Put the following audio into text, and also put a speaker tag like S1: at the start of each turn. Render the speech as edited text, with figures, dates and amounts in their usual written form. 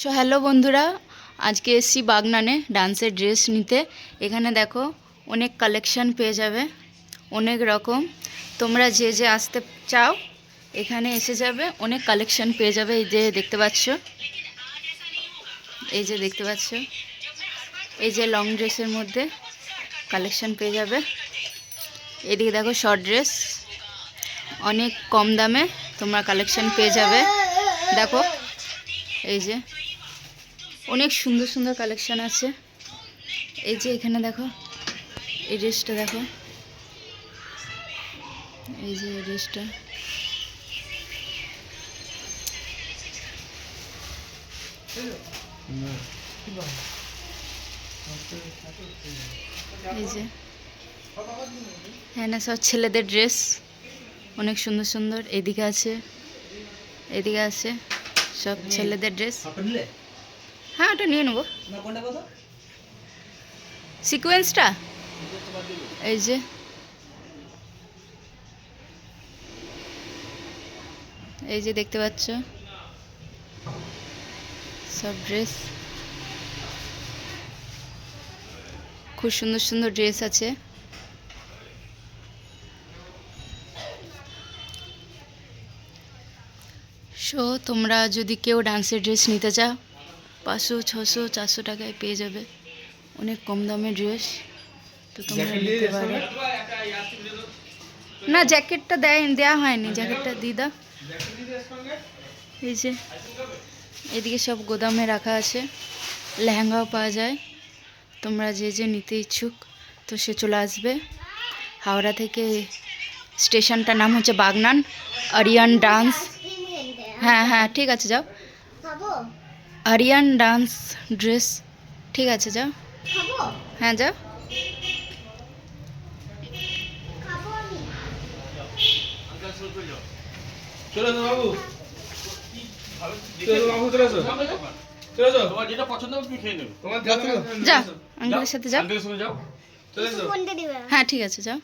S1: So hello বন্ধুরা, আজকে এসছি বাগনানে ডান্সের ড্রেস নিতে। এখানে দেখো অনেক কালেকশন পেয়ে যাবে, অনেক রকম। তোমরা যে যে আসতে চাও এখানে এসে যাবে, অনেক কালেকশন পেয়ে যাবে। এই যে দেখতে পাচ্ছ, এই যে লং ড্রেসের মধ্যে কালেকশন পেয়ে যাবে। এদিকে দেখো শর্ট ড্রেস, অনেক কম দামে তোমরা কালেকশন পেয়ে যাবে। দেখো এই যে অনেক সুন্দর সুন্দর কালেকশন আছে। এই যে এখানে দেখো এই ড্রেসটা, দেখো এই যে এই ড্রেসটা, এই যে হ্যাঁ না, সব ছেলেদের ড্রেস, অনেক সুন্দর সুন্দর। এদিকে আছে, এদিকে আছে সব ছেলেদের ড্রেস। হ্যাঁ ওটা নিয়ে নেবো, সিকোয়েন্সটা। এই যে এই যে দেখতে পাচ্ছ সব ড্রেস, খুব সুন্দর সুন্দর ড্রেস আছে। সো তোমরা যদি কেউ ডান্সের ড্রেস নিতে চাও 500, 600, 400 টাকায় পেয়ে যাবে, অনেক কম দামের ড্রেস। তো তোমরা নিতে পারো। না জ্যাকেটটা দেওয়া হয়নি, জ্যাকেটটা দিয়ে দাও। এই যে এদিকে সব গোদামে রাখা আছে, লেহেঙ্গাও পাওয়া যায়। তোমরা যে যে নিতে ইচ্ছুক তো সে চলে আসবে। হাওড়া থেকে স্টেশনটার নাম হচ্ছে বাগনান, আরিয়ান ডান্স। হ্যাঁ হ্যাঁ ঠিক আছে যাও, আরিয়ান ডান্স ড্রেস, ঠিক আছে যাও। হ্যাঁ যাও। যাও আঙ্কেলের সাথে যাও। হ্যাঁ ঠিক আছে যাও।